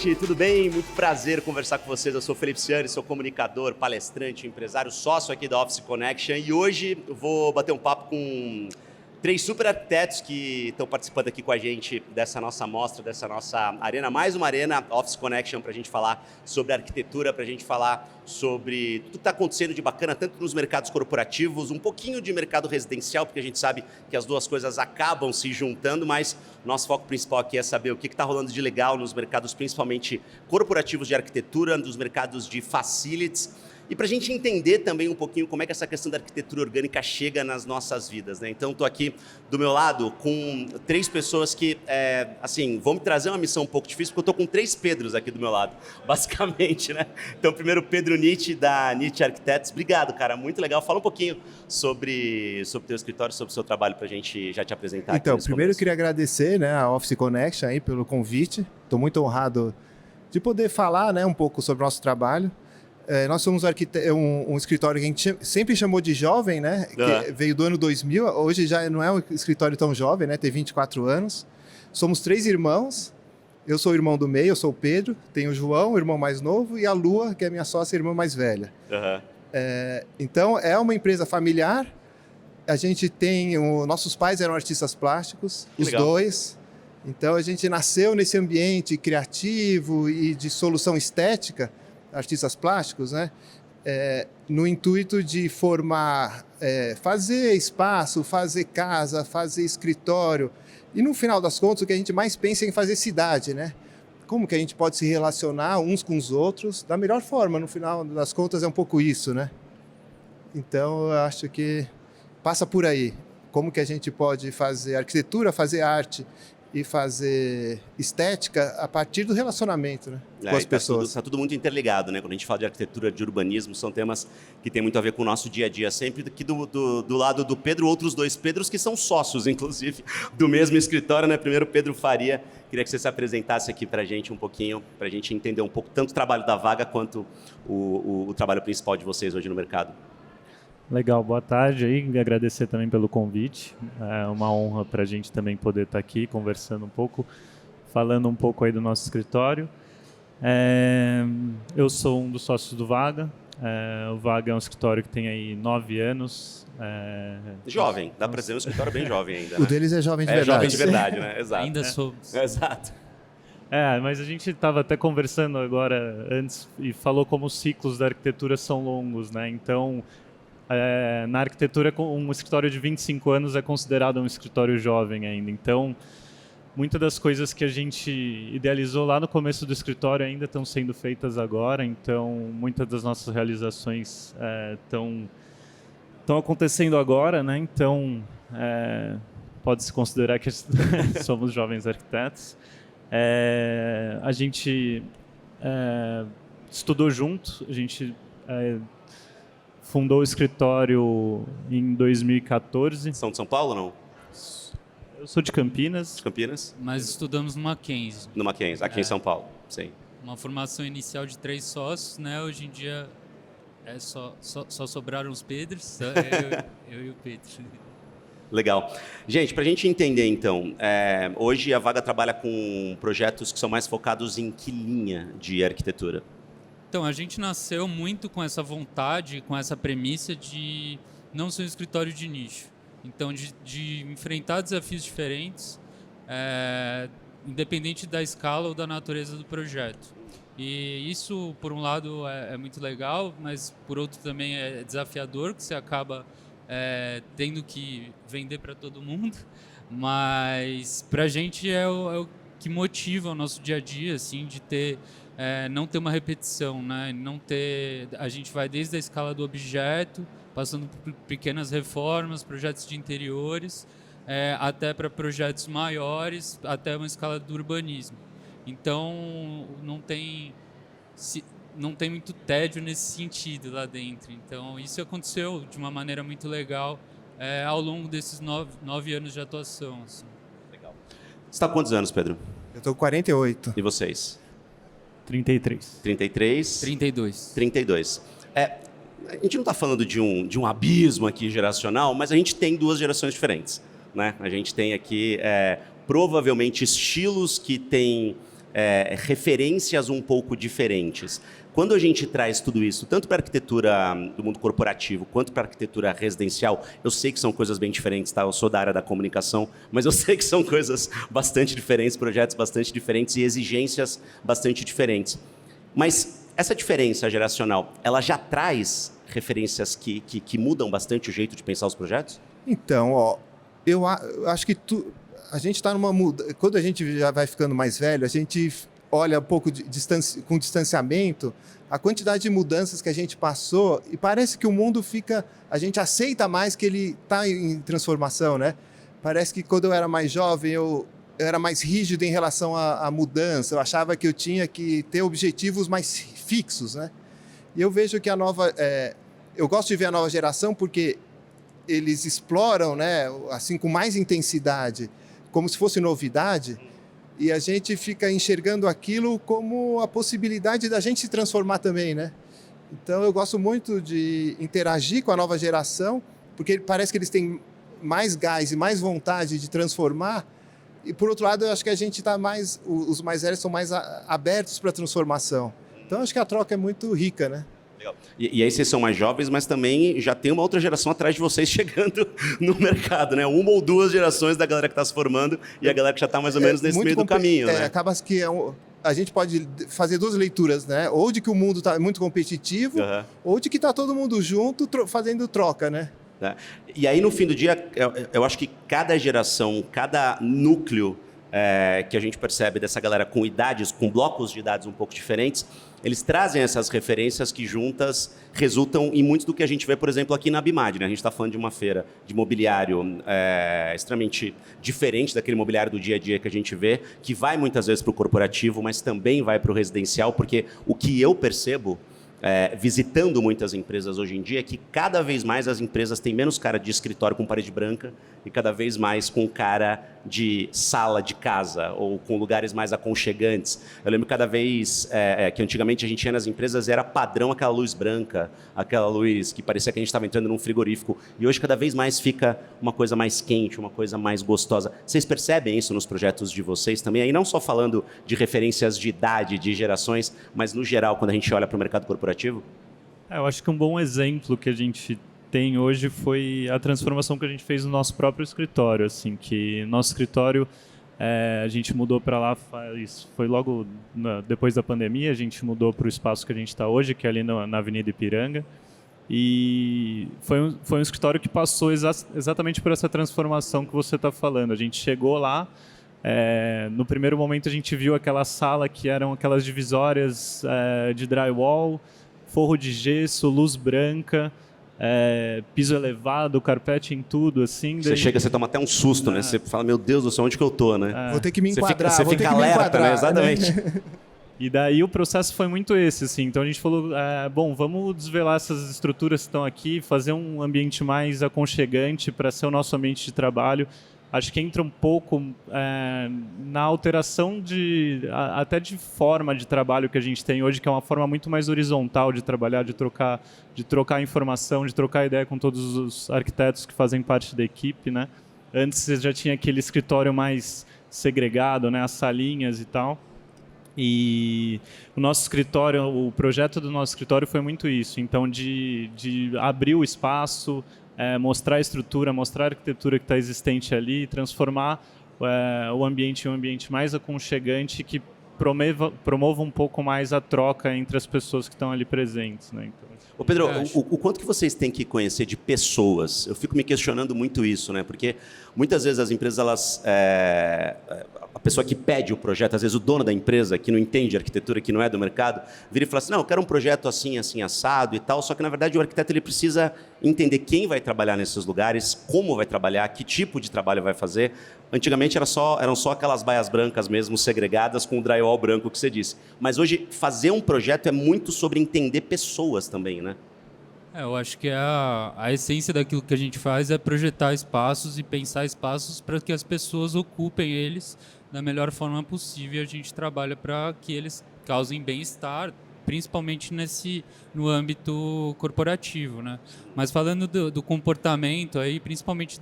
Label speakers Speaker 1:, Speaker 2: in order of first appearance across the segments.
Speaker 1: gente, tudo bem? Muito prazer conversar com vocês. Eu sou o Felipe Ciani, sou comunicador, palestrante, empresário, sócio aqui da Office Connection e hoje eu vou bater um papo com 3 super arquitetos que estão participando aqui com a gente dessa nossa mostra, dessa nossa arena, mais uma arena Office Connection para a gente falar sobre arquitetura, para a gente falar sobre tudo que está acontecendo de bacana, tanto nos mercados corporativos, um pouquinho de mercado residencial, porque a gente sabe que as duas coisas acabam se juntando, mas nosso foco principal aqui é saber o que está rolando de legal nos mercados, principalmente corporativos de arquitetura, nos mercados de facilities, e para a gente entender também um pouquinho como é que essa questão da arquitetura orgânica chega nas nossas vidas, né? Então, estou aqui do meu lado com 3 pessoas que, assim, vão me trazer uma missão um pouco difícil, porque eu estou com 3 Pedros aqui do meu lado, basicamente, né? Então, primeiro, Pedro Nietzsche, da Nietzsche Architects. Obrigado, cara, muito legal. Fala um pouquinho sobre o teu escritório, sobre o seu trabalho, para a gente já te apresentar.
Speaker 2: Então, primeiro eu queria agradecer, né, a Office Connection aí pelo convite. Estou muito honrado de poder falar, né, um pouco sobre o nosso trabalho. Nós somos um escritório que a gente sempre chamou de jovem, né? Que veio do ano 2000, hoje já não é um escritório tão jovem, né? Tem 24 anos. Somos 3 irmãos, eu sou o irmão do meio, eu sou o Pedro, tenho o João, o irmão mais novo, e a Lua, que é a minha sócia, a irmã mais velha. Então, é uma empresa familiar, a gente tem, nossos pais eram artistas plásticos, os dois, então a gente nasceu nesse ambiente criativo e de solução estética, artistas plásticos, né? No intuito de formar, fazer espaço, fazer casa, fazer escritório. E no final das contas, o que a gente mais pensa é em fazer cidade, né? Como que a gente pode se relacionar uns com os outros da melhor forma, no final das contas é um pouco isso, né? Então, eu acho que passa por aí. Como que a gente pode fazer arquitetura, fazer arte e fazer estética a partir do relacionamento, né, com as pessoas.
Speaker 1: Está tudo muito interligado, né? Quando a gente fala de arquitetura, de urbanismo, são temas que têm muito a ver com o nosso dia a dia. Sempre aqui do lado do Pedro, outros 2 Pedros que são sócios, inclusive, do mesmo escritório, né? Primeiro, Pedro Faria, queria que você se apresentasse aqui para a gente um pouquinho, para a gente entender um pouco tanto o trabalho da Vaga quanto o trabalho principal de vocês hoje no mercado.
Speaker 3: Legal, boa tarde aí, agradecer também pelo convite, é uma honra para a gente também poder estar aqui conversando um pouco, falando um pouco aí do nosso escritório. Eu sou um dos sócios do Vaga, o Vaga é um escritório que tem aí 9 anos.
Speaker 1: Jovem, dá para dizer um escritório bem jovem ainda,
Speaker 2: né? O deles é jovem de verdade.
Speaker 1: É jovem de verdade, né? Exato.
Speaker 4: Ainda sou.
Speaker 1: Exato.
Speaker 3: Mas a gente estava até conversando agora antes e falou como os ciclos da arquitetura são longos, né? Então, na arquitetura, um escritório de 25 anos é considerado um escritório jovem ainda. Então, muitas das coisas que a gente idealizou lá no começo do escritório ainda estão sendo feitas agora. Então, muitas das nossas realizações estão acontecendo agora, né? Então, pode-se considerar que somos jovens arquitetos. A gente estudou junto, a gente fundou o escritório em 2014.
Speaker 1: São de São Paulo, não?
Speaker 3: Eu sou de Campinas.
Speaker 1: Campinas?
Speaker 4: Mas estudamos no Mackenzie.
Speaker 1: No Mackenzie, aqui em São Paulo, sim.
Speaker 4: Uma formação inicial de 3 sócios, né? Hoje em dia só sobraram os Pedros, eu e o Pedro.
Speaker 1: Legal. Gente, para a gente entender então, hoje a Vaga trabalha com projetos que são mais focados em que linha de arquitetura?
Speaker 4: Então, a gente nasceu muito com essa vontade, com essa premissa de não ser um escritório de nicho. Então, de enfrentar desafios diferentes, independente da escala ou da natureza do projeto. E isso, por um lado, é muito legal, mas por outro também é desafiador, que você acaba tendo que vender para todo mundo. Mas, para a gente, é o que motiva o nosso dia a dia, assim, de ter... não ter uma repetição, né? A gente vai desde a escala do objeto, passando por pequenas reformas, projetos de interiores, até para projetos maiores, até uma escala do urbanismo. Então, não tem muito tédio nesse sentido lá dentro. Então, isso aconteceu de uma maneira muito legal ao longo desses 9 anos de atuação. Assim.
Speaker 1: Legal. Você está com quantos anos, Pedro?
Speaker 2: Eu estou com 48.
Speaker 1: E vocês?
Speaker 3: 33.
Speaker 1: 33?
Speaker 4: 32.
Speaker 1: 32. A gente não está falando de um abismo aqui geracional, mas a gente tem 2 gerações diferentes, né? A gente tem aqui provavelmente estilos que têm referências um pouco diferentes. Quando a gente traz tudo isso, tanto para a arquitetura do mundo corporativo, quanto para a arquitetura residencial, eu sei que são coisas bem diferentes, tá? Eu sou da área da comunicação, mas eu sei que são coisas bastante diferentes, projetos bastante diferentes e exigências bastante diferentes. Mas essa diferença geracional, ela já traz referências que mudam bastante o jeito de pensar os projetos?
Speaker 2: Então, ó, eu acho que a gente está numa mudança. Quando a gente já vai ficando mais velho, a gente olha um pouco com distanciamento a quantidade de mudanças que a gente passou e parece que o mundo fica... A gente aceita mais que ele está em transformação, né? Parece que quando eu era mais jovem, eu era mais rígido em relação à mudança. Eu achava que eu tinha que ter objetivos mais fixos, né? E eu vejo que eu gosto de ver a nova geração porque eles exploram, né, assim, com mais intensidade, como se fosse novidade, e a gente fica enxergando aquilo como a possibilidade da gente se transformar também, né? Então eu gosto muito de interagir com a nova geração, porque parece que eles têm mais gás e mais vontade de transformar, e por outro lado eu acho que a gente está mais, os mais velhos são mais abertos para a transformação. Então acho que a troca é muito rica, né?
Speaker 1: E aí vocês são mais jovens, mas também já tem uma outra geração atrás de vocês chegando no mercado, né? Uma ou duas gerações da galera que está se formando e a galera que já está mais ou menos nesse meio do caminho, né?
Speaker 2: Acaba que a gente pode fazer duas leituras, né? Ou de que o mundo está muito competitivo, ou de que está todo mundo junto fazendo troca, né?
Speaker 1: E aí, no fim do dia, eu acho que cada geração, cada núcleo que a gente percebe dessa galera com idades, com blocos de idades um pouco diferentes, eles trazem essas referências que juntas resultam em muito do que a gente vê, por exemplo, aqui na Abimad, né? A gente está falando de uma feira de mobiliário extremamente diferente daquele mobiliário do dia a dia que a gente vê, que vai muitas vezes para o corporativo, mas também vai para o residencial, porque o que eu percebo visitando muitas empresas hoje em dia é que cada vez mais as empresas têm menos cara de escritório com parede branca e cada vez mais com cara de sala de casa ou com lugares mais aconchegantes. Eu lembro cada vez que antigamente a gente ia nas empresas era padrão aquela luz branca, aquela luz que parecia que a gente estava entrando num frigorífico, e hoje cada vez mais fica uma coisa mais quente, uma coisa mais gostosa. Vocês percebem isso nos projetos de vocês também? Aí não só falando de referências de idade, de gerações, mas no geral quando a gente olha para o mercado corporativo?
Speaker 3: Eu acho que um bom exemplo que a gente tem hoje foi a transformação que a gente fez no nosso próprio escritório, assim, que nosso escritório a gente mudou para lá, foi logo depois da pandemia, a gente mudou para o espaço que a gente está hoje, que é ali na Avenida Ipiranga, e foi um escritório que passou exatamente por essa transformação que você está falando. A gente chegou lá, no primeiro momento a gente viu aquela sala que eram aquelas divisórias de drywall, forro de gesso, luz branca, piso elevado, carpete em tudo, assim.
Speaker 1: Você chega, você toma até um susto, né? Você fala, meu Deus do céu, onde que eu tô, né?
Speaker 2: Vou ter que me enquadrar,
Speaker 1: você fica alerta, né? Exatamente.
Speaker 3: E daí o processo foi muito esse, assim. Então a gente falou, bom, vamos desvelar essas estruturas que estão aqui, fazer um ambiente mais aconchegante para ser o nosso ambiente de trabalho. Acho que entra um pouco na alteração até de forma de trabalho que a gente tem hoje, que é uma forma muito mais horizontal de trabalhar, de trocar informação, de trocar ideia com todos os arquitetos que fazem parte da equipe, né? Antes você já tinha aquele escritório mais segregado, né? As salinhas e tal. E o nosso escritório, o projeto do nosso escritório foi muito isso. Então, de abrir o espaço, mostrar a estrutura, mostrar a arquitetura que está existente ali, transformar o ambiente em um ambiente mais aconchegante que promova um pouco mais a troca entre as pessoas que estão ali presentes, né? Então,
Speaker 1: Ô Pedro, o quanto que vocês têm que conhecer de pessoas? Eu fico me questionando muito isso, né? Porque muitas vezes as empresas, a pessoa que pede o projeto, às vezes o dono da empresa, que não entende arquitetura, que não é do mercado, vira e fala assim, não, eu quero um projeto assim, assim, assado e tal, só que na verdade o arquiteto ele precisa entender quem vai trabalhar nesses lugares, como vai trabalhar, que tipo de trabalho vai fazer. Antigamente eram só aquelas baias brancas mesmo, segregadas, com o drywall branco que você disse. Mas hoje, fazer um projeto é muito sobre entender pessoas também, né?
Speaker 4: Eu acho que a essência daquilo que a gente faz é projetar espaços e pensar espaços para que as pessoas ocupem eles da melhor forma possível. A gente trabalha para que eles causem bem-estar, principalmente no âmbito corporativo, né? Mas falando do comportamento, aí, principalmente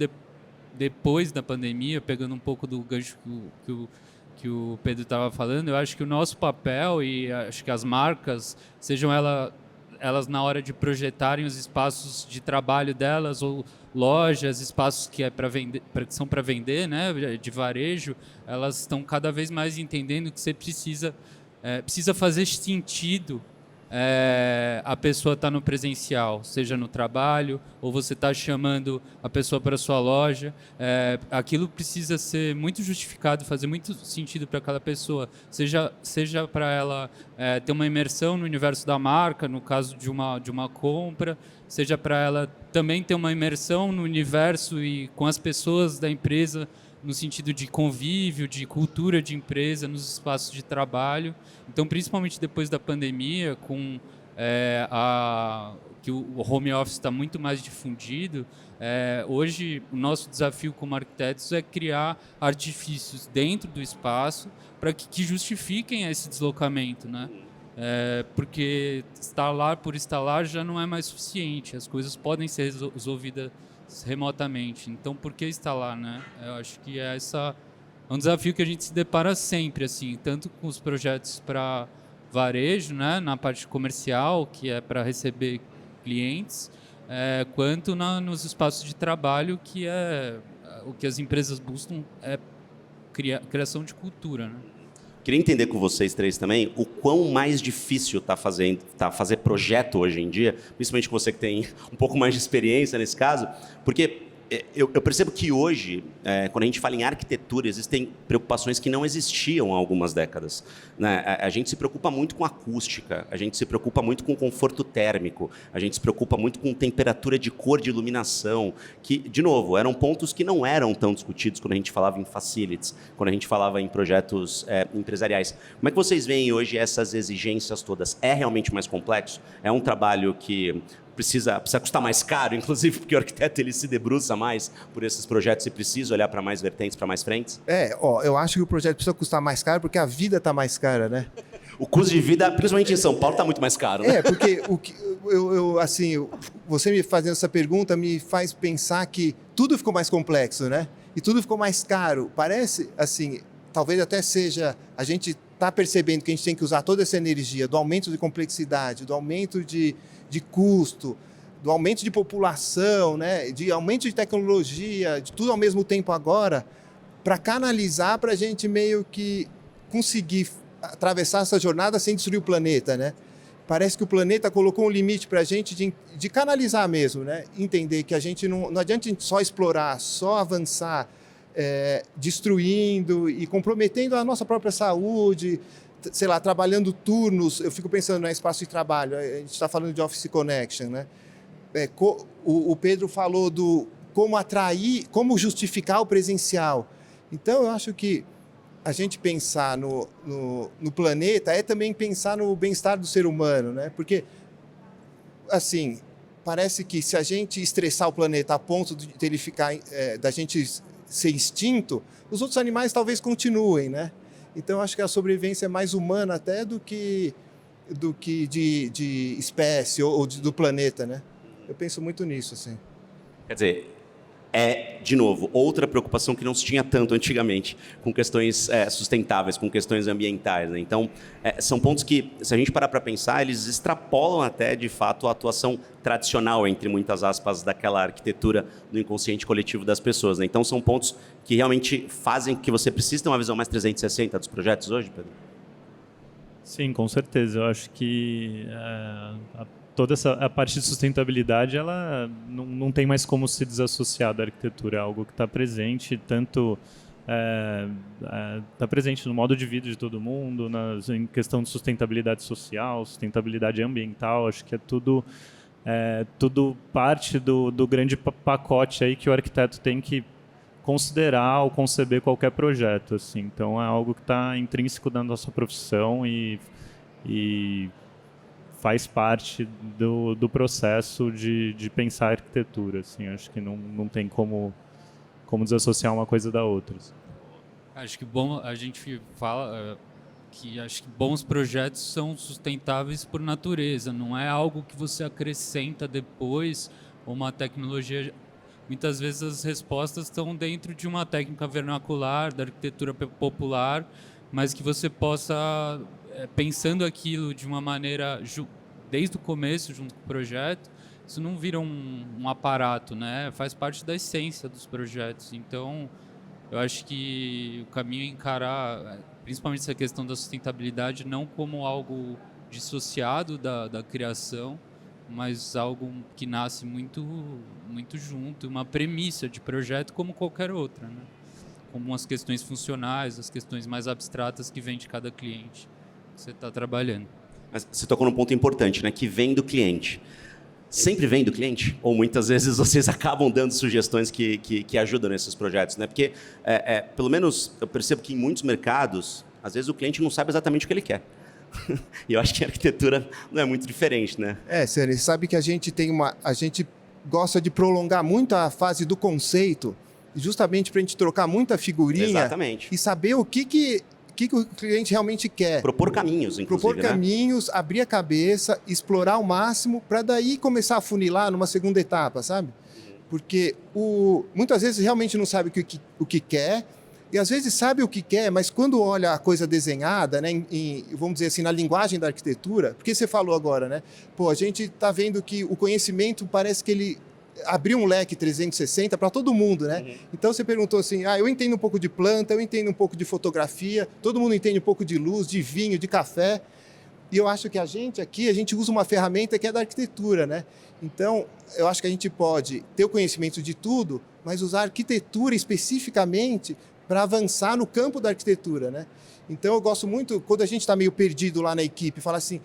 Speaker 4: depois da pandemia, pegando um pouco do gancho que o que o Pedro estava falando, eu acho que o nosso papel e acho que as marcas, sejam elas na hora de projetarem os espaços de trabalho delas ou lojas, espaços que que são para vender, né, de varejo, elas estão cada vez mais entendendo que você precisa fazer sentido a pessoa estar no presencial, seja no trabalho ou você está chamando a pessoa para a sua loja. Aquilo precisa ser muito justificado, fazer muito sentido para aquela pessoa, seja para ela ter uma imersão no universo da marca, no caso de uma compra, seja para ela também ter uma imersão no universo e com as pessoas da empresa, no sentido de convívio, de cultura de empresa, nos espaços de trabalho. Então, principalmente depois da pandemia, com que o home office está muito mais difundido, hoje o nosso desafio como arquitetos é criar artifícios dentro do espaço para que justifiquem esse deslocamento, né? Porque instalar por instalar já não é mais suficiente, as coisas podem ser resolvidas remotamente. Então, por que instalar, né? Eu acho que é um desafio que a gente se depara sempre, assim, tanto com os projetos para varejo, né, na parte comercial, que é para receber clientes, quanto nos espaços de trabalho, que é o que as empresas buscam, criação de cultura, né?
Speaker 1: Queria entender com vocês três também o quão mais difícil tá fazer projeto hoje em dia, principalmente com você que tem um pouco mais de experiência nesse caso, porque eu percebo que hoje, quando a gente fala em arquitetura, existem preocupações que não existiam há algumas décadas, né? A gente se preocupa muito com acústica, a gente se preocupa muito com conforto térmico, a gente se preocupa muito com temperatura de cor, de iluminação, que, de novo, eram pontos que não eram tão discutidos quando a gente falava em facilities, quando a gente falava em projetos empresariais. Como é que vocês veem hoje essas exigências todas? É realmente mais complexo? É um trabalho que precisa custar mais caro, inclusive porque o arquiteto ele se debruça mais por esses projetos e precisa olhar para mais vertentes, para mais frentes?
Speaker 2: Eu acho que o projeto precisa custar mais caro porque a vida está mais cara, né?
Speaker 1: O custo de vida, principalmente em São Paulo, está muito mais caro, né?
Speaker 2: Porque você me fazendo essa pergunta me faz pensar que tudo ficou mais complexo, né? E tudo ficou mais caro. Parece, assim, talvez até seja, a gente está percebendo que a gente tem que usar toda essa energia do aumento de complexidade, do aumento de custo, do aumento de população, né, de aumento de tecnologia, de tudo ao mesmo tempo agora, para canalizar, para a gente meio que conseguir atravessar essa jornada sem destruir o planeta, né? Parece que o planeta colocou um limite para a gente de canalizar mesmo, né? Entender que a gente não adianta a gente só explorar, só avançar, destruindo e comprometendo a nossa própria saúde, sei lá, trabalhando turnos. Eu fico pensando no espaço de trabalho, a gente está falando de Office Connection, né? O Pedro falou do como atrair, como justificar o presencial. Então, eu acho que a gente pensar no planeta é também pensar no bem-estar do ser humano, né? Porque, assim, parece que se a gente estressar o planeta a ponto de ele ficar, da gente ser extinto, os outros animais talvez continuem, né? Então, acho que a sobrevivência é mais humana até do que de espécie ou do planeta, né? Eu penso muito nisso, assim.
Speaker 1: Quer dizer, de novo, outra preocupação que não se tinha tanto antigamente, com questões sustentáveis, com questões ambientais, né? Então, são pontos que, se a gente parar para pensar, eles extrapolam até, de fato, a atuação tradicional, entre muitas aspas, daquela arquitetura do inconsciente coletivo das pessoas, né? Então, são pontos que realmente fazem que você precise ter uma visão mais 360 dos projetos hoje, Pedro?
Speaker 3: Sim, com certeza. Eu acho que toda a parte de sustentabilidade, ela não tem mais como se desassociar da arquitetura. É algo que está presente, tanto está presente no modo de vida de todo mundo, em questão de sustentabilidade social, sustentabilidade ambiental. Acho que é tudo parte do grande pacote aí que o arquiteto tem que considerar ao conceber qualquer projeto, assim. Então é algo que está intrínseco da nossa profissão e faz parte do processo de pensar a arquitetura, assim. Acho que não tem como desassociar uma coisa da outra, assim.
Speaker 4: Acho que a gente fala que acho que bons projetos são sustentáveis por natureza, não é algo que você acrescenta depois, uma tecnologia muitas vezes as respostas estão dentro de uma técnica vernacular, da arquitetura popular, mas que você possa, pensando aquilo de uma maneira, desde o começo, junto com o projeto, isso não vira um aparato, né? Faz parte da essência dos projetos. Então, eu acho que o caminho é encarar, principalmente essa questão da sustentabilidade, não como algo dissociado da criação, mas algo que nasce muito junto, uma premissa de projeto como qualquer outra, né? Como as questões funcionais, as questões mais abstratas que vem de cada cliente que você está trabalhando.
Speaker 1: Mas você tocou num ponto importante, né? Que vem do cliente. Sempre vem do cliente? Ou muitas vezes vocês acabam dando sugestões que ajudam nesses projetos, né? Porque, pelo menos, eu percebo que em muitos mercados, às vezes o cliente não sabe exatamente o que ele quer. E eu acho que a arquitetura não é muito diferente, né?
Speaker 2: Você sabe que a gente gosta de prolongar muito a fase do conceito, justamente para a gente trocar muita figurinha.
Speaker 1: Exatamente.
Speaker 2: E saber o que o cliente realmente quer.
Speaker 1: Propor caminhos, inclusive,
Speaker 2: Propor caminhos, abrir a cabeça, explorar ao máximo, para daí começar a funilar numa segunda etapa, sabe? Porque muitas vezes realmente não sabe o que quer, e às vezes sabe o que quer, mas quando olha a coisa desenhada, né, vamos dizer assim, na linguagem da arquitetura, porque você falou agora, né? Pô, a gente está vendo que o conhecimento parece que ele abriu um leque 360 para todo mundo, né? Uhum. Então você perguntou assim, eu entendo um pouco de planta, eu entendo um pouco de fotografia, todo mundo entende um pouco de luz, de vinho, de café. E eu acho que a gente usa uma ferramenta que é da arquitetura, né? Então, eu acho que a gente pode ter o conhecimento de tudo, mas usar a arquitetura especificamente para avançar no campo da arquitetura, né? Então, eu gosto muito, quando a gente está meio perdido lá na equipe, fala assim,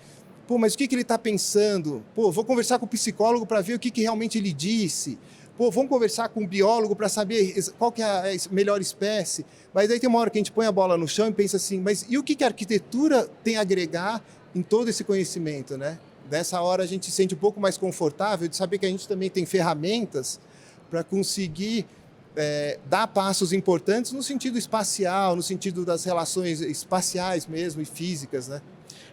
Speaker 2: pô, mas o que ele está pensando? Pô, vou conversar com o psicólogo para ver o que realmente ele disse. Pô, vamos conversar com o biólogo para saber qual que é a melhor espécie. Mas aí tem uma hora que a gente põe a bola no chão e pensa assim, mas e o que a arquitetura tem a agregar em todo esse conhecimento, né? Nessa hora a gente se sente um pouco mais confortável de saber que a gente também tem ferramentas para conseguir dar passos importantes no sentido espacial, no sentido das relações espaciais mesmo e físicas, né?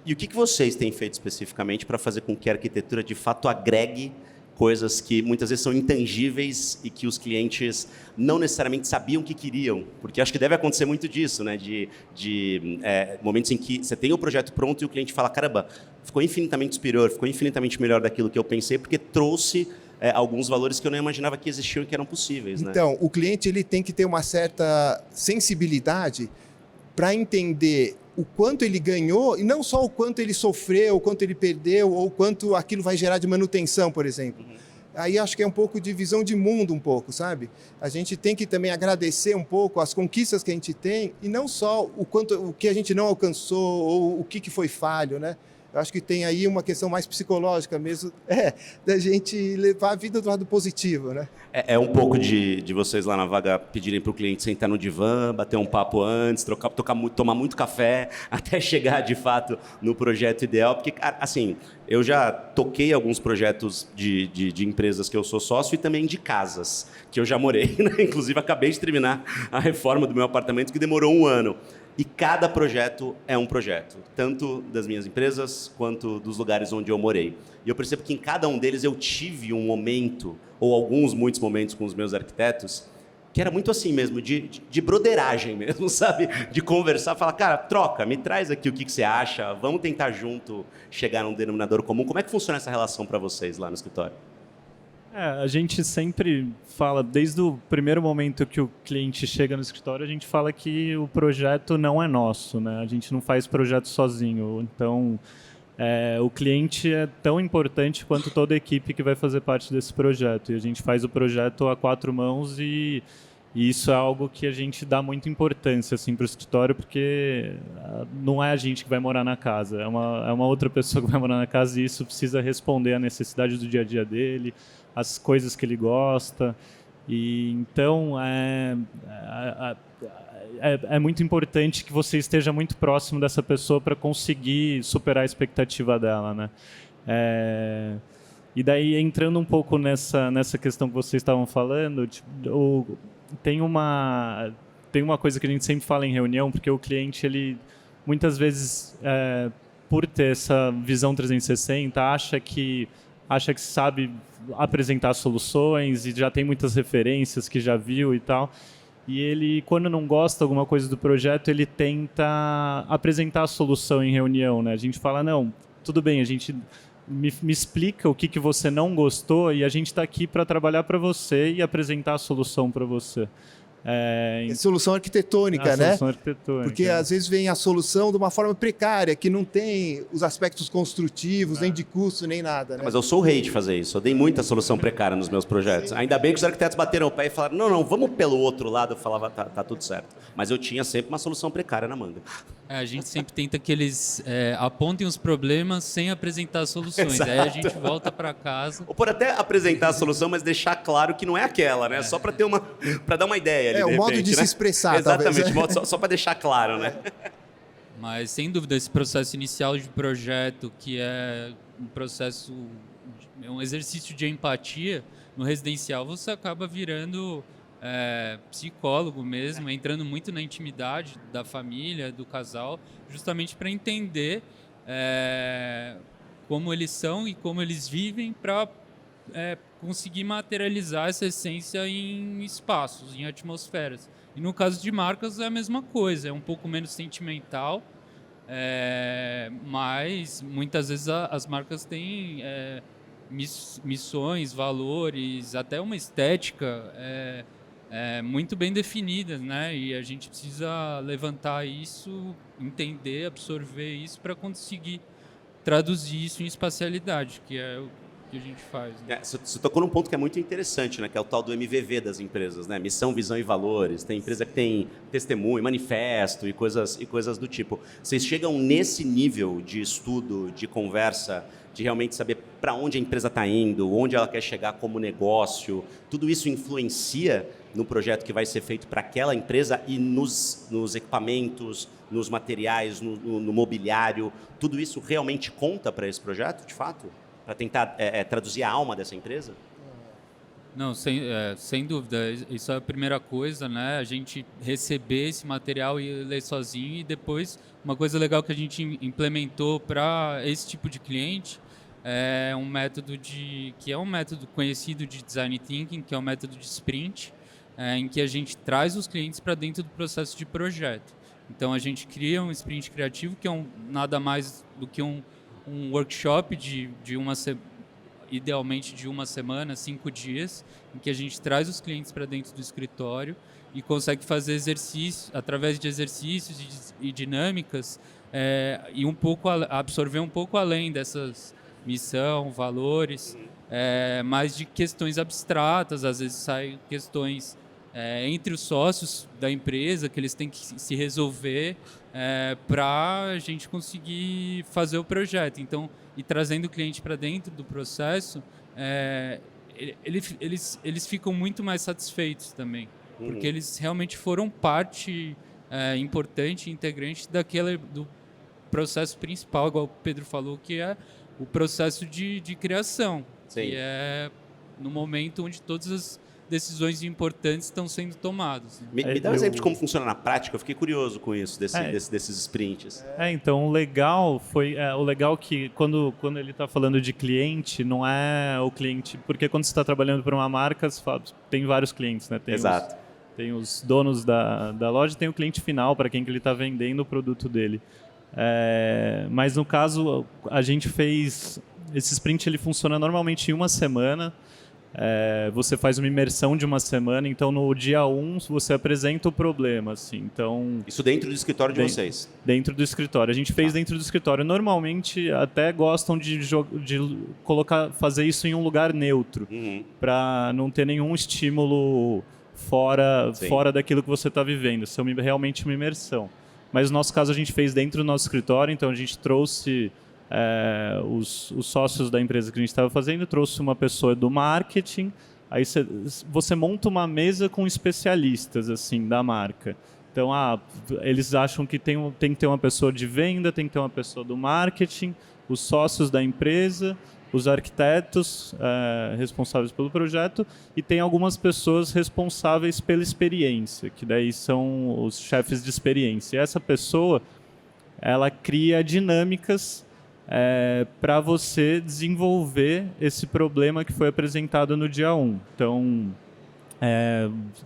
Speaker 1: E o que vocês têm feito especificamente para fazer com que a arquitetura de fato agregue coisas que muitas vezes são intangíveis e que os clientes não necessariamente sabiam que queriam? Porque acho que deve acontecer muito disso, né? De momentos em que você tem o projeto pronto e o cliente fala, caramba, ficou infinitamente superior, ficou infinitamente melhor daquilo que eu pensei, porque trouxe alguns valores que eu não imaginava que existiam e que eram possíveis, né?
Speaker 2: Então, o cliente ele tem que ter uma certa sensibilidade para entender o quanto ele ganhou, e não só o quanto ele sofreu, o quanto ele perdeu, ou o quanto aquilo vai gerar de manutenção, por exemplo. Uhum. Aí acho que é um pouco de visão de mundo, um pouco, sabe? A gente tem que também agradecer um pouco as conquistas que a gente tem, e não só o que a gente não alcançou, ou o que foi falho, né? Eu acho que tem aí uma questão mais psicológica mesmo, da gente levar a vida do lado positivo, né?
Speaker 1: É um pouco de vocês lá na vaga pedirem para o cliente sentar no divã, bater um papo antes, tomar muito café, até chegar, de fato, no projeto ideal. Porque, assim, eu já toquei alguns projetos de empresas que eu sou sócio e também de casas, que eu já morei, né? Inclusive, acabei de terminar a reforma do meu apartamento, que demorou 1 ano. E cada projeto é um projeto, tanto das minhas empresas quanto dos lugares onde eu morei. E eu percebo que em cada um deles eu tive um momento, ou muitos momentos com os meus arquitetos, que era muito assim mesmo, de broderagem mesmo, sabe? De conversar, falar, cara, troca, me traz aqui o que você acha, vamos tentar junto chegar num denominador comum. Como é que funciona essa relação para vocês lá no escritório?
Speaker 3: A gente sempre fala, desde o primeiro momento que o cliente chega no escritório, a gente fala que o projeto não é nosso, né? A gente não faz projeto sozinho. Então, o cliente é tão importante quanto toda a equipe que vai fazer parte desse projeto. E a gente faz o projeto a 4 mãos e isso é algo que a gente dá muita importância assim, para o escritório, porque não é a gente que vai morar na casa, é uma outra pessoa que vai morar na casa e isso precisa responder à necessidade do dia a dia dele, as coisas que ele gosta. E então é muito importante que você esteja muito próximo dessa pessoa para conseguir superar a expectativa dela, né? E daí, entrando um pouco nessa questão que vocês estavam falando, tem uma coisa que a gente sempre fala em reunião, porque o cliente, ele muitas vezes, por ter essa visão 360, acha que acha que sabe apresentar soluções e já tem muitas referências que já viu e tal. E ele, quando não gosta de alguma coisa do projeto, ele tenta apresentar a solução em reunião, né? A gente fala, não, tudo bem, a gente me explica o que você não gostou e a gente está aqui para trabalhar para você e apresentar a solução para você.
Speaker 2: Solução arquitetônica, né?
Speaker 3: Solução arquitetônica.
Speaker 2: Porque às vezes vem a solução de uma forma precária, que não tem os aspectos construtivos, nem de custo, nem nada. Né?
Speaker 1: Mas eu sou o rei de fazer isso. Eu dei muita solução precária nos meus projetos. Sim. Ainda bem que os arquitetos bateram o pé e falaram, não, vamos pelo outro lado. Eu falava, tá tudo certo. Mas eu tinha sempre uma solução precária na manga.
Speaker 4: A gente sempre tenta que eles apontem os problemas sem apresentar soluções.
Speaker 1: Exato.
Speaker 4: Aí a gente volta para casa.
Speaker 1: Ou por até apresentar a solução, mas deixar claro que não é aquela, né? Só para dar uma ideia ali,
Speaker 2: o
Speaker 1: de
Speaker 2: modo
Speaker 1: repente,
Speaker 2: de
Speaker 1: né?
Speaker 2: se expressar,
Speaker 1: Exatamente,
Speaker 2: talvez.
Speaker 1: só para deixar claro, né?
Speaker 4: Mas, sem dúvida, esse processo inicial de projeto, que é um exercício de empatia, no residencial você acaba virando psicólogo mesmo, entrando muito na intimidade da família, do casal, justamente para entender como eles são e como eles vivem para conseguir materializar essa essência em espaços, em atmosferas. E no caso de marcas é a mesma coisa, é um pouco menos sentimental, mas muitas vezes as marcas têm missões, valores, até uma estética muito bem definida, né? E a gente precisa levantar isso, entender, absorver isso para conseguir traduzir isso em espacialidade, que é o que a gente faz. Né?
Speaker 1: Você tocou num ponto que é muito interessante, né? Que é o tal do MVV das empresas, né? Missão, visão e valores. Tem empresa que tem testemunho, manifesto e coisas do tipo. Vocês chegam nesse nível de estudo, de conversa, de realmente saber para onde a empresa está indo, onde ela quer chegar como negócio. Tudo isso influencia no projeto que vai ser feito para aquela empresa e nos equipamentos, nos materiais, no mobiliário. Tudo isso realmente conta para esse projeto, de fato? Para tentar traduzir a alma dessa empresa?
Speaker 4: Não, sem dúvida. Isso é a primeira coisa, né? A gente receber esse material e ler sozinho. E depois, uma coisa legal que a gente implementou para esse tipo de cliente é um método que é um método conhecido de Design Thinking, que é um método de sprint, em que a gente traz os clientes para dentro do processo de projeto. Então, a gente cria um sprint criativo, que é nada mais do que um workshop idealmente de uma semana, 5 dias, em que a gente traz os clientes para dentro do escritório e consegue fazer exercícios, através de exercícios e dinâmicas, e absorver um pouco além dessas missão, valores, mais de questões abstratas, às vezes saem questões entre os sócios da empresa que eles têm que se resolver para a gente conseguir fazer o projeto. Então, e trazendo o cliente para dentro do processo, eles ficam muito mais satisfeitos também, porque eles realmente foram parte importante, integrante do processo principal, igual o Pedro falou, que é o processo de criação. Sim. Que é no momento onde todas as decisões importantes estão sendo tomadas.
Speaker 1: Me dá um exemplo de como funciona na prática. Eu fiquei curioso com isso, desses sprints.
Speaker 3: Então, o legal que quando ele está falando de cliente, não é o cliente... Porque quando você está trabalhando para uma marca, você fala, tem vários clientes, né?
Speaker 1: Exato.
Speaker 3: Tem os donos da loja, tem o cliente final, para quem que ele está vendendo o produto dele. Mas, no caso, a gente fez... Esse sprint ele funciona normalmente em uma semana. Você faz uma imersão de uma semana, então no dia 1 você apresenta o problema. Assim, então,
Speaker 1: isso dentro do escritório de vocês?
Speaker 3: Dentro do escritório. A gente fez dentro do escritório. Normalmente até gostam de fazer isso em um lugar neutro, para não ter nenhum estímulo fora daquilo que você está vivendo. Isso é realmente uma imersão. Mas no nosso caso a gente fez dentro do nosso escritório, então a gente trouxe... os sócios da empresa que a gente estava fazendo, trouxe uma pessoa do marketing, aí você monta uma mesa com especialistas assim, da marca. Então, eles acham que tem que ter uma pessoa de venda, tem que ter uma pessoa do marketing, os sócios da empresa, os arquitetos responsáveis pelo projeto e tem algumas pessoas responsáveis pela experiência, que daí são os chefes de experiência. E essa pessoa, ela cria dinâmicas para você desenvolver esse problema que foi apresentado no dia 1. Então,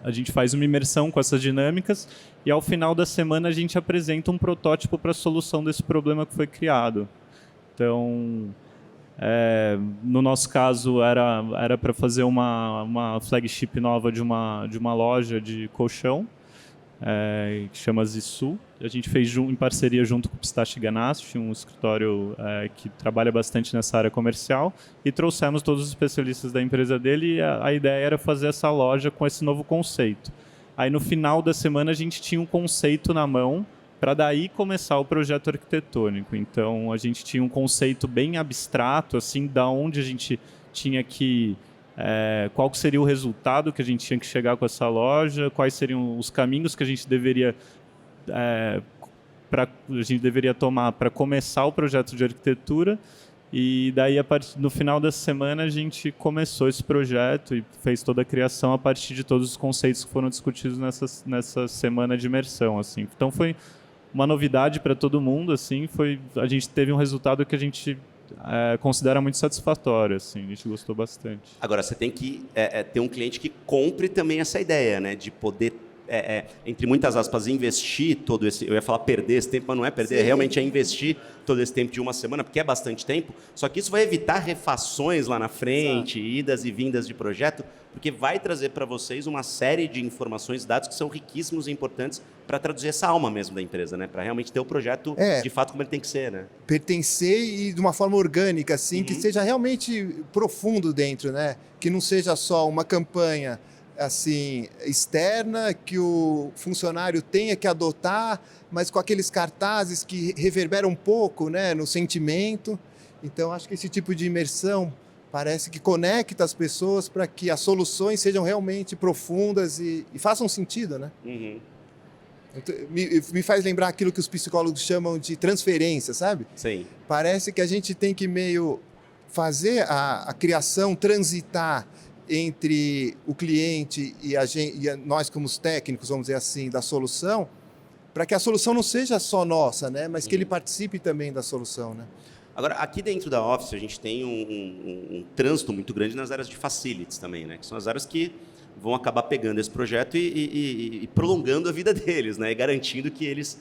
Speaker 3: a gente faz uma imersão com essas dinâmicas e ao final da semana a gente apresenta um protótipo para a solução desse problema que foi criado. Então, no nosso caso, era para fazer uma flagship nova de uma loja de colchão, que chama Zissu. A gente fez em parceria junto com o Pistache Ganassi, um escritório que trabalha bastante nessa área comercial, e trouxemos todos os especialistas da empresa dele, e a ideia era fazer essa loja com esse novo conceito. Aí no final da semana a gente tinha um conceito na mão para daí começar o projeto arquitetônico. Então a gente tinha um conceito bem abstrato, assim, da onde a gente tinha que qual que seria o resultado que a gente tinha que chegar com essa loja, quais seriam os caminhos que a gente deveria tomar para começar o projeto de arquitetura. E daí, no final da semana, a gente começou esse projeto e fez toda a criação a partir de todos os conceitos que foram discutidos nessa semana de imersão. Assim. Então, foi uma novidade para todo mundo. Assim, a gente teve um resultado que a gente considera muito satisfatório. Assim, a gente gostou bastante.
Speaker 1: Agora, você tem que ter um cliente que compre também essa ideia, né, de poder, entre muitas aspas, investir todo esse... Eu ia falar perder esse tempo, mas não é perder, realmente é investir todo esse tempo de uma semana, porque é bastante tempo, só que isso vai evitar refações lá na frente, idas e vindas de projeto, porque vai trazer para vocês uma série de informações, dados que são riquíssimos e importantes para traduzir essa alma mesmo da empresa, né? Para realmente ter o projeto de fato como ele tem que ser, né?
Speaker 2: Pertencer e de uma forma orgânica, assim, que seja realmente profundo dentro, né? Que não seja só uma campanha assim, externa, que o funcionário tenha que adotar, mas com aqueles cartazes que reverberam um pouco, né, no sentimento. Então, acho que esse tipo de imersão parece que conecta as pessoas para que as soluções sejam realmente profundas e façam sentido, né? Então, me faz lembrar aquilo que os psicólogos chamam de transferência, sabe?
Speaker 1: Sim.
Speaker 2: Parece que a gente tem que meio fazer a criação transitar entre o cliente e nós como os técnicos, vamos dizer assim, da solução, para que a solução não seja só nossa, né, mas que ele participe também da solução, né?
Speaker 1: Agora, aqui dentro da Office, a gente tem um trânsito muito grande nas áreas de facilities também, né, que são as áreas que vão acabar pegando esse projeto e prolongando a vida deles, né, e garantindo que eles...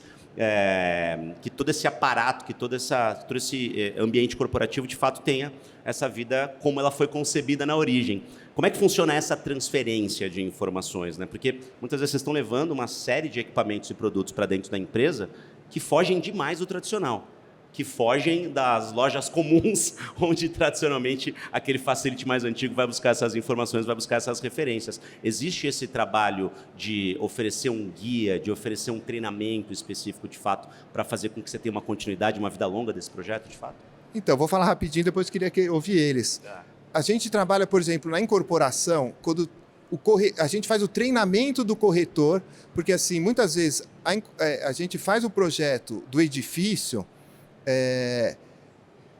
Speaker 1: que todo esse aparato, que todo esse ambiente corporativo, de fato, tenha essa vida como ela foi concebida na origem. Como é que funciona essa transferência de informações, né? Porque muitas vezes vocês estão levando uma série de equipamentos e produtos para dentro da empresa que fogem demais do tradicional, que fogem das lojas comuns, onde tradicionalmente aquele facility mais antigo vai buscar essas informações, vai buscar essas referências. Existe esse trabalho de oferecer um guia, de oferecer um treinamento específico, de fato, para fazer com que você tenha uma continuidade, uma vida longa desse projeto, de fato?
Speaker 2: Então, vou falar rapidinho, depois queria ouvir eles. A gente trabalha, por exemplo, na incorporação, quando a gente faz o treinamento do corretor, porque assim, muitas vezes a gente faz o projeto do edifício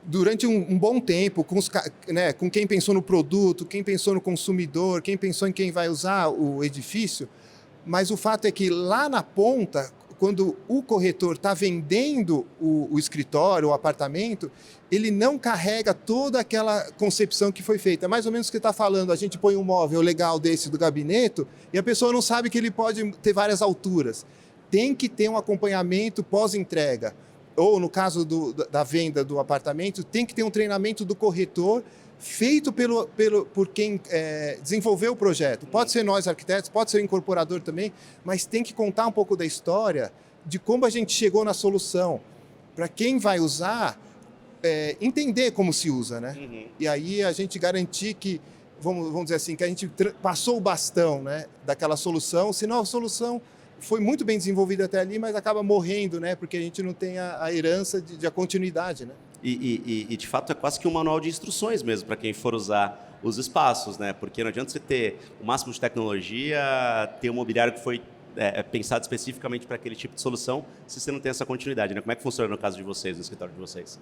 Speaker 2: durante um bom tempo, com quem pensou no produto, quem pensou no consumidor, quem pensou em quem vai usar o edifício, mas o fato é que lá na ponta, quando o corretor está vendendo o escritório, o apartamento, ele não carrega toda aquela concepção que foi feita. É mais ou menos o que está falando, a gente põe um móvel legal desse do gabinete e a pessoa não sabe que ele pode ter várias alturas. Tem que ter um acompanhamento pós-entrega. Ou, no caso da venda do apartamento, tem que ter um treinamento do corretor feito por quem desenvolveu o projeto. Pode ser nós, arquitetos, pode ser o incorporador também, mas tem que contar um pouco da história de como a gente chegou na solução. Para quem vai usar, entender como se usa, né? E aí a gente garantir que, vamos dizer assim, que a gente passou o bastão, né, daquela solução, senão a solução foi muito bem desenvolvida até ali, mas acaba morrendo, né? Porque a gente não tem a herança de continuidade, né?
Speaker 1: E, de fato, é quase que um manual de instruções mesmo para quem for usar os espaços, né? Porque não adianta você ter o máximo de tecnologia, ter um mobiliário que foi pensado especificamente para aquele tipo de solução, se você não tem essa continuidade, né? Como é que funciona no caso de vocês, no escritório de vocês?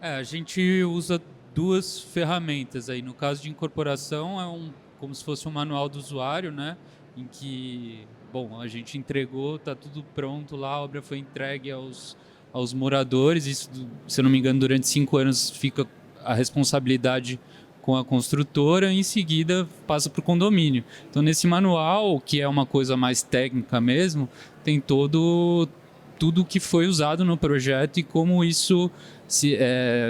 Speaker 4: A gente usa duas ferramentas aí. No caso de incorporação, como se fosse um manual do usuário, né? Em que, bom, a gente entregou, está tudo pronto lá, a obra foi entregue aos aos moradores. Isso, se eu não me engano, durante 5 anos fica a responsabilidade com a construtora, e em seguida passa para o condomínio. Então, nesse manual, que é uma coisa mais técnica mesmo, tem tudo que foi usado no projeto e como isso,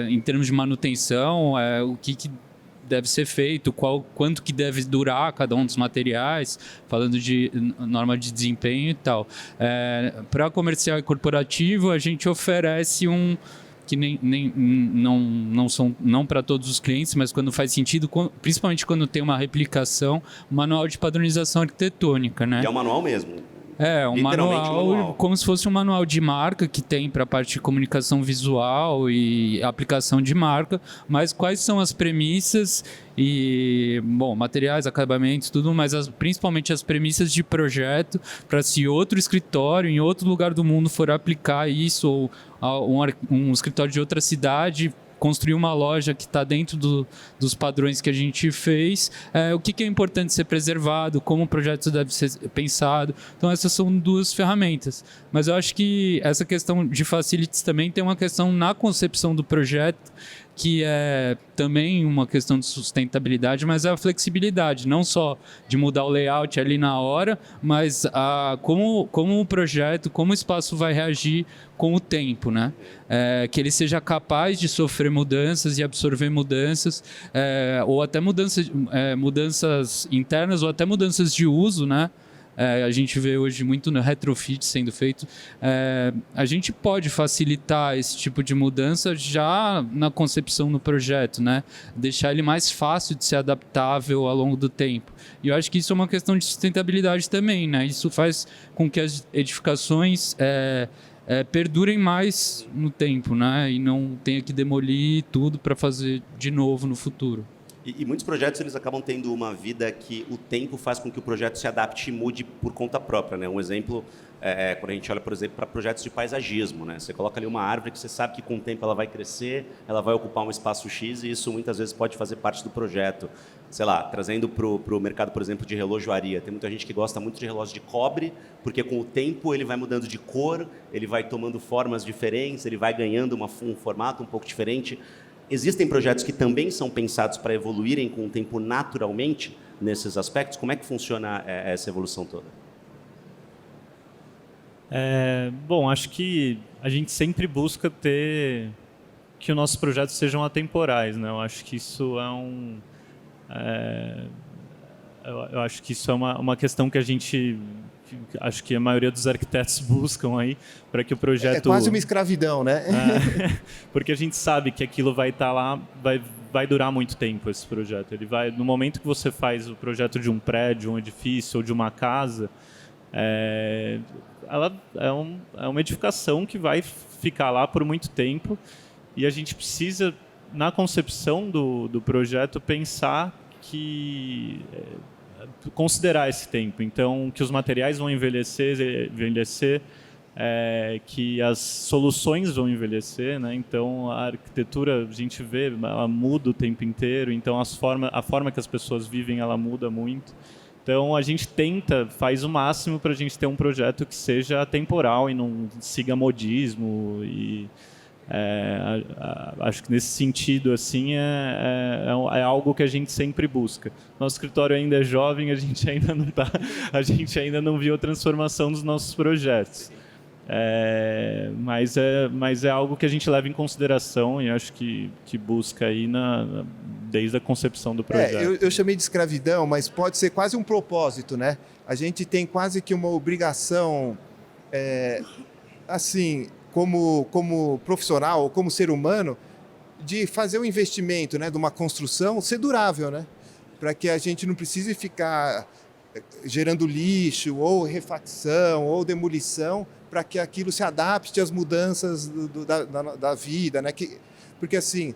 Speaker 4: em termos de manutenção, o que deve ser feito, quanto que deve durar cada um dos materiais, falando de norma de desempenho e tal. Para comercial e corporativo, a gente oferece que não para todos os clientes, mas quando faz sentido, principalmente quando tem uma replicação, um manual de padronização arquitetônica, né?
Speaker 1: E é um manual mesmo.
Speaker 4: Um manual, como se fosse um manual de marca que tem para a parte de comunicação visual e aplicação de marca, mas quais são as premissas e, materiais, acabamentos, tudo, mas principalmente as premissas de projeto para se outro escritório em outro lugar do mundo for aplicar isso, ou um escritório de outra cidade construir uma loja que está dentro dos padrões que a gente fez, o que é importante ser preservado, como o projeto deve ser pensado. Então, essas são 2 ferramentas. Mas eu acho que essa questão de facilities também tem uma questão na concepção do projeto, que é também uma questão de sustentabilidade, mas é a flexibilidade, não só de mudar o layout ali na hora, mas como o projeto, como o espaço vai reagir com o tempo, né? Que ele seja capaz de sofrer mudanças e absorver mudanças, ou até mudanças internas, ou até mudanças de uso, né? A gente vê hoje muito no retrofit sendo feito. A gente pode facilitar esse tipo de mudança já na concepção do projeto, né? Deixar ele mais fácil de ser adaptável ao longo do tempo. E eu acho que isso é uma questão de sustentabilidade também, né? Isso faz com que as edificações perdurem mais no tempo, né? E não tenha que demolir tudo para fazer de novo no futuro.
Speaker 1: E muitos projetos eles acabam tendo uma vida que o tempo faz com que o projeto se adapte e mude por conta própria, né? Um exemplo quando a gente olha, por exemplo, para projetos de paisagismo, né? Você coloca ali uma árvore que você sabe que com o tempo ela vai crescer, ela vai ocupar um espaço X e isso muitas vezes pode fazer parte do projeto. Sei lá, trazendo para o mercado, por exemplo, de relojoaria. Tem muita gente que gosta muito de relógio de cobre, porque com o tempo ele vai mudando de cor, ele vai tomando formas diferentes, ele vai ganhando um formato um pouco diferente. Existem projetos que também são pensados para evoluírem com o tempo naturalmente nesses aspectos? Como é que funciona essa evolução toda?
Speaker 3: Acho que a gente sempre busca que os nossos projetos sejam atemporais, né? Eu acho que isso eu acho que isso é uma questão que acho que a maioria dos arquitetos buscam aí para que o projeto...
Speaker 2: É quase uma escravidão, né?
Speaker 3: Porque a gente sabe que aquilo vai estar lá, vai durar muito tempo esse projeto. No momento que você faz o projeto de um prédio, um edifício ou de uma casa, ela é uma edificação que vai ficar lá por muito tempo e a gente precisa, na concepção do projeto, pensar considerar esse tempo. Então, que os materiais vão envelhecer, que as soluções vão envelhecer, né? Então, a arquitetura, a gente vê, ela muda o tempo inteiro. Então, a forma que as pessoas vivem, ela muda muito. Então, a gente faz o máximo para a gente ter um projeto que seja atemporal e não siga modismo e... acho que nesse sentido assim é algo que a gente sempre busca. Nosso escritório ainda é jovem, a gente ainda não viu a transformação dos nossos projetos, mas é algo que a gente leva em consideração e acho que busca aí desde a concepção do projeto.
Speaker 2: Eu chamei de escravidão, mas pode ser quase um propósito, né? A gente tem quase que uma obrigação, assim, como profissional ou como ser humano, de fazer um investimento, né, de uma construção ser durável, né? Para que a gente não precise ficar gerando lixo ou refacção ou demolição, para que aquilo se adapte às mudanças da vida, né? Porque assim,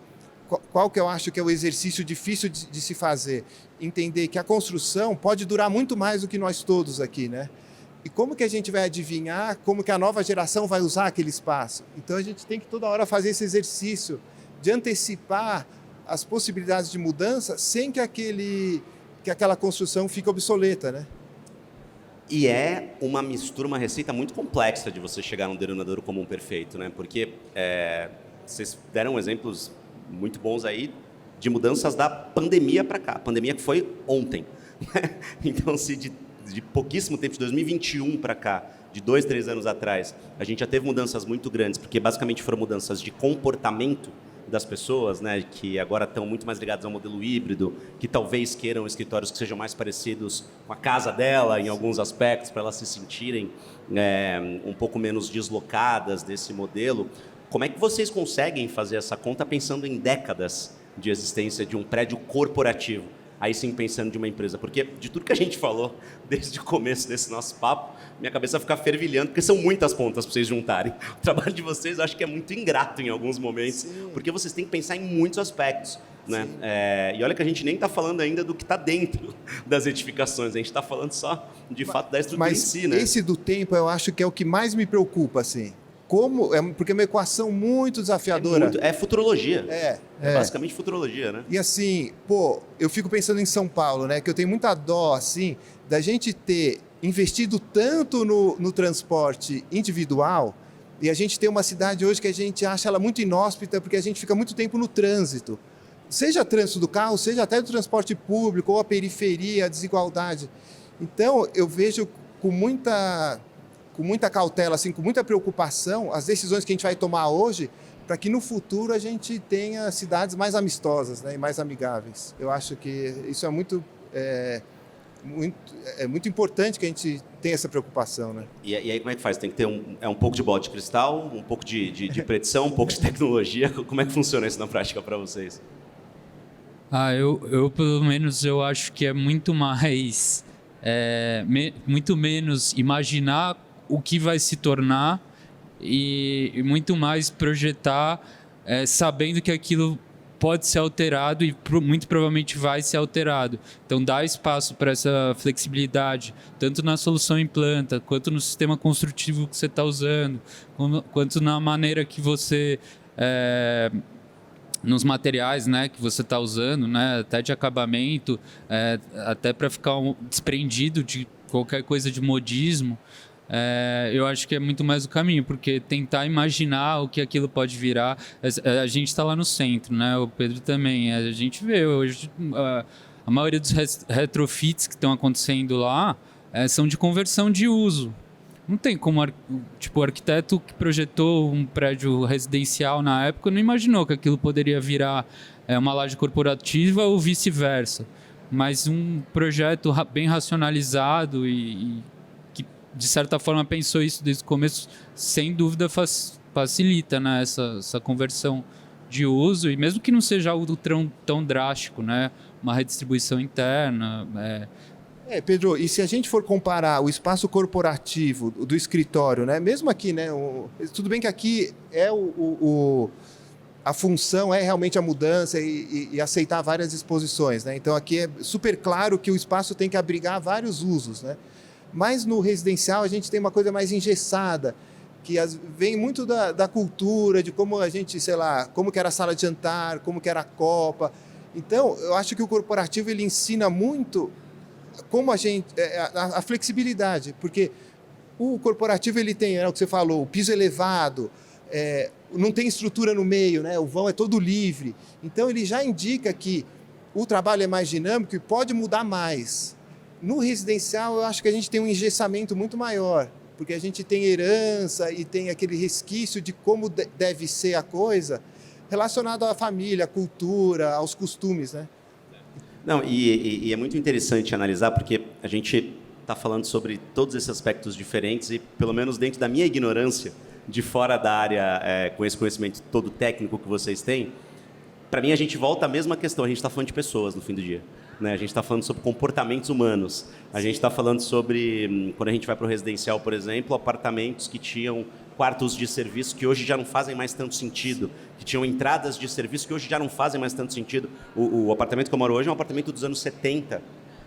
Speaker 2: qual que eu acho que é o exercício difícil de se fazer? Entender que a construção pode durar muito mais do que nós todos aqui, né? E como que a gente vai adivinhar como que a nova geração vai usar aquele espaço? Então a gente tem que toda hora fazer esse exercício de antecipar as possibilidades de mudança sem que aquela construção fique obsoleta, né?
Speaker 1: E é uma mistura, uma receita muito complexa de você chegar num denominador comum perfeito, né? Porque vocês deram exemplos muito bons aí de mudanças da pandemia para cá. A pandemia que foi ontem. Então, se de pouquíssimo tempo, de 2021 para cá, de 2, 3 anos atrás, a gente já teve mudanças muito grandes, porque basicamente foram mudanças de comportamento das pessoas, né, que agora estão muito mais ligadas ao modelo híbrido, que talvez queiram escritórios que sejam mais parecidos com a casa dela, em alguns aspectos, para elas se sentirem um pouco menos deslocadas desse modelo. Como é que vocês conseguem fazer essa conta pensando em décadas de existência de um prédio corporativo? Aí sim, pensando de uma empresa. Porque de tudo que a gente falou desde o começo desse nosso papo, minha cabeça fica fervilhando, porque são muitas pontas para vocês juntarem. O trabalho de vocês eu acho que é muito ingrato em alguns momentos, sim, porque vocês têm que pensar em muitos aspectos, né? E olha que a gente nem está falando ainda do que está dentro das edificações, a gente está falando só, de fato, da estrutura em si, né?
Speaker 2: Esse do tempo eu acho que é o que mais me preocupa, assim. Porque é uma equação muito desafiadora.
Speaker 1: É futurologia. É basicamente futurologia, né?
Speaker 2: E assim, eu fico pensando em São Paulo, né? Que eu tenho muita dó, assim, da gente ter investido tanto no transporte individual e a gente ter uma cidade hoje que a gente acha ela muito inóspita porque a gente fica muito tempo no trânsito. Seja trânsito do carro, seja até do transporte público, ou a periferia, a desigualdade. Então, eu vejo com muita cautela, assim, com muita preocupação, as decisões que a gente vai tomar hoje, para que no futuro a gente tenha cidades mais amistosas, né, e mais amigáveis. Eu acho que isso é muito importante que a gente tenha essa preocupação, né?
Speaker 1: E aí como é que faz? Tem que ter um pouco de bola de cristal, um pouco de predição, um pouco de tecnologia. Como é que funciona isso na prática para vocês?
Speaker 4: Eu pelo menos eu acho que é muito mais, muito menos imaginar o que vai se tornar e muito mais projetar sabendo que aquilo pode ser alterado e muito provavelmente vai ser alterado. Então, dá espaço para essa flexibilidade, tanto na solução em planta, quanto no sistema construtivo que você está usando, quanto na maneira que você... nos materiais, né, que você está usando, né, até de acabamento, até para ficar desprendido de qualquer coisa de modismo. Eu acho que é muito mais o caminho, porque tentar imaginar o que aquilo pode virar. A gente está lá no centro, né? O Pedro também. A gente vê hoje a maioria dos retrofits que estão acontecendo lá são de conversão de uso. Não tem como, tipo, o arquiteto que projetou um prédio residencial na época não imaginou que aquilo poderia virar uma laje corporativa ou vice-versa. Mas um projeto bem racionalizado e que, de certa forma, pensou isso desde o começo, sem dúvida facilita, né, essa conversão de uso, e mesmo que não seja algo tão drástico, né, uma redistribuição interna...
Speaker 2: Pedro, e se a gente for comparar o espaço corporativo do escritório, né, mesmo aqui, né, tudo bem que aqui a função é realmente a mudança e aceitar várias exposições, né? Então aqui é super claro que o espaço tem que abrigar vários usos, né? Mas no residencial a gente tem uma coisa mais engessada, que vem muito da cultura, de como a gente, sei lá, como que era a sala de jantar, como que era a copa. Então, eu acho que o corporativo ele ensina muito como a flexibilidade, porque o corporativo ele tem, o que você falou, o piso elevado, não tem estrutura no meio, né? O vão é todo livre. Então, ele já indica que o trabalho é mais dinâmico e pode mudar mais. No residencial, eu acho que a gente tem um engessamento muito maior, porque a gente tem herança e tem aquele resquício de como deve ser a coisa relacionado à família, à cultura, aos costumes, né?
Speaker 1: Não, e é muito interessante analisar, porque a gente está falando sobre todos esses aspectos diferentes e, pelo menos dentro da minha ignorância, de fora da área, com esse conhecimento todo técnico que vocês têm, para mim a gente volta à mesma questão, a gente está falando de pessoas no fim do dia. Né? A gente está falando sobre comportamentos humanos, a gente está falando sobre, quando a gente vai para o residencial, por exemplo, apartamentos que tinham quartos de serviço que hoje já não fazem mais tanto sentido, que tinham entradas de serviço que hoje já não fazem mais tanto sentido. O apartamento que eu moro hoje é um apartamento dos anos 70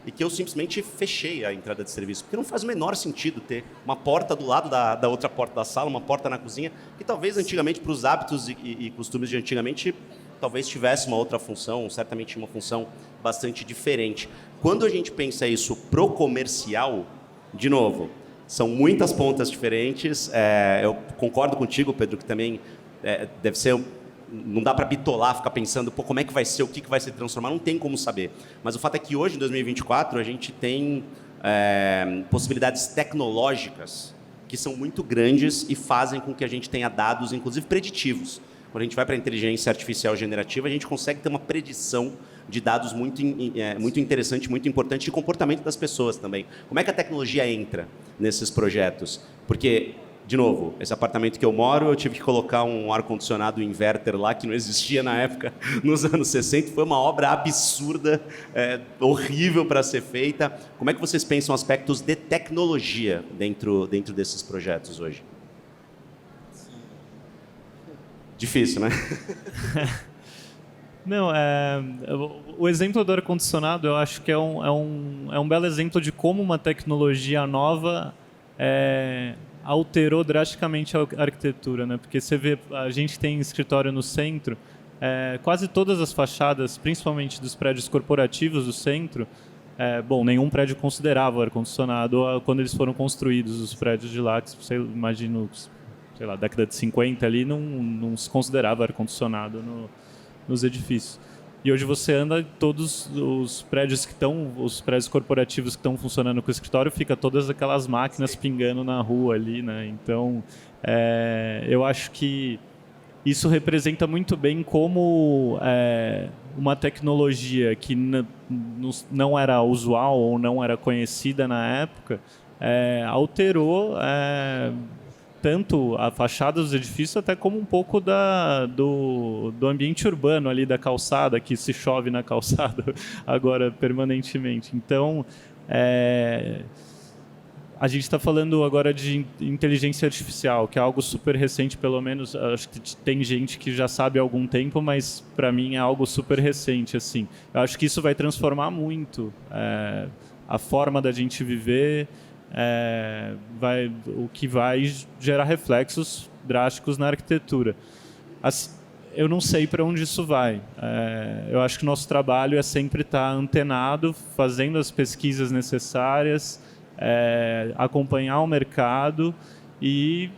Speaker 1: e que eu simplesmente fechei a entrada de serviço, porque não faz o menor sentido ter uma porta do lado da outra porta da sala, uma porta na cozinha, que talvez antigamente, para os hábitos e costumes de antigamente, talvez tivesse uma outra função, certamente uma função bastante diferente. Quando a gente pensa isso pro comercial, de novo, são muitas pontas diferentes. Eu concordo contigo, Pedro, que também deve ser... Não dá para bitolar, ficar pensando, pô, como é que vai ser, o que vai se transformar, não tem como saber. Mas o fato é que hoje, em 2024, a gente tem possibilidades tecnológicas que são muito grandes e fazem com que a gente tenha dados, inclusive preditivos. Quando a gente vai para a inteligência artificial generativa, a gente consegue ter uma predição de dados muito interessante, muito importante, de comportamento das pessoas também. Como é que a tecnologia entra nesses projetos? Porque, de novo, esse apartamento que eu moro, eu tive que colocar um ar-condicionado inverter lá, que não existia na época, nos anos 60. Foi uma obra absurda, horrível para ser feita. Como é que vocês pensam aspectos de tecnologia dentro desses projetos hoje? Difícil, né?
Speaker 3: Não, o exemplo do ar-condicionado eu acho que é um belo exemplo de como uma tecnologia nova alterou drasticamente a arquitetura, né? Porque você vê, a gente tem escritório no centro, quase todas as fachadas, principalmente dos prédios corporativos do centro, nenhum prédio considerava o ar-condicionado quando eles foram construídos, os prédios de lá, que você imagina, sei lá, década de 50 ali, não se considerava ar-condicionado nos edifícios. E hoje você anda, todos os prédios os prédios corporativos que estão funcionando com o escritório, fica todas aquelas máquinas pingando na rua ali, né? Então, eu acho que isso representa muito bem como uma tecnologia que não era usual ou não era conhecida na época, alterou tanto a fachada dos edifícios até como um pouco do ambiente urbano ali da calçada, que se chove na calçada agora permanentemente. Então, a gente está falando agora de inteligência artificial, que é algo super recente, pelo menos acho que tem gente que já sabe há algum tempo, mas para mim é algo super recente. Assim. Eu acho que isso vai transformar muito a forma da gente viver, o que vai gerar reflexos drásticos na arquitetura. Eu não sei para onde isso vai. Eu acho que o nosso trabalho é sempre estar antenado, fazendo as pesquisas necessárias, acompanhar o mercado e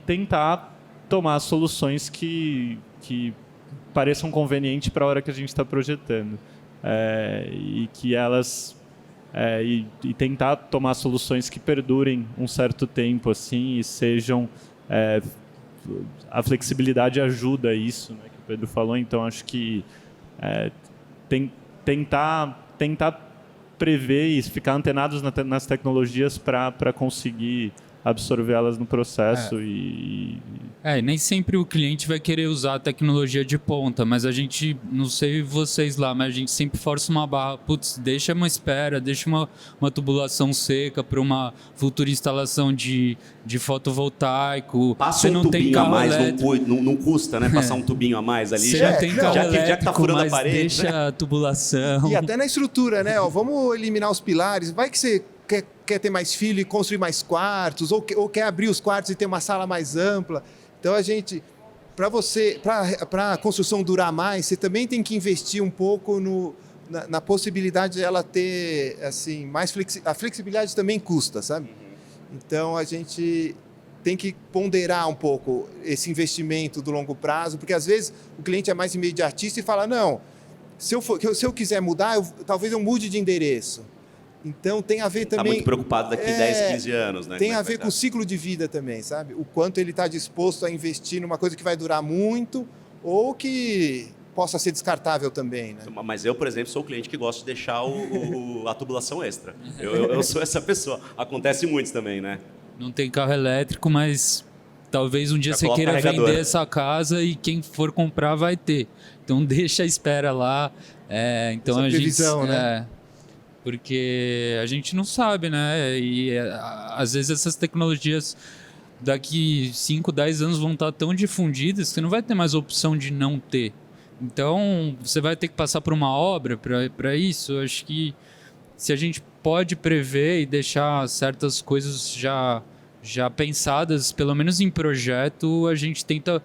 Speaker 3: tentar tomar soluções que pareçam convenientes para a hora que a gente está projetando. E que elas... e tentar tomar soluções que perdurem um certo tempo assim e sejam a flexibilidade ajuda isso, né, que o Pedro falou. Então acho que tentar prever e ficar antenados nas tecnologias para conseguir absorvê-las no processo e
Speaker 4: nem sempre o cliente vai querer usar a tecnologia de ponta, mas a gente, não sei vocês lá, mas a gente sempre força uma barra, deixa uma espera, deixa uma tubulação seca para uma futura instalação de fotovoltaico.
Speaker 1: Passa um tubinho a mais, não custa, né? Passar um tubinho a mais ali, já que tá furando a parede.
Speaker 4: Deixa, né, a tubulação.
Speaker 2: E até na estrutura, né? Vamos eliminar os pilares, vai que você quer ter mais filho e construir mais quartos, ou quer abrir os quartos e ter uma sala mais ampla. Então, a gente, para a construção durar mais, você também tem que investir um pouco na possibilidade de ela ter, assim, mais a flexibilidade também custa, sabe? Então, a gente tem que ponderar um pouco esse investimento do longo prazo, porque às vezes o cliente é mais imediatista e fala, não, se eu quiser mudar, talvez eu mude de endereço. Então, tem a ver também...
Speaker 1: Está muito preocupado daqui 10, 15 anos, né?
Speaker 2: Tem a ver com o ciclo de vida também, sabe? O quanto ele está disposto a investir numa coisa que vai durar muito ou que possa ser descartável também, né?
Speaker 1: Mas eu, por exemplo, sou o cliente que gosta de deixar a tubulação extra. Eu sou essa pessoa. Acontece muito também, né?
Speaker 4: Não tem carro elétrico, mas talvez um dia você queira vender essa casa e quem for comprar vai ter. Então, deixa a espera lá. Então
Speaker 2: essa previsão, né?
Speaker 4: Porque a gente não sabe, né? E às vezes essas tecnologias daqui 5, 10 anos vão estar tão difundidas que você não vai ter mais opção de não ter. Então, você vai ter que passar por uma obra para isso. Eu acho que se a gente pode prever e deixar certas coisas já pensadas, pelo menos em projeto, a gente tenta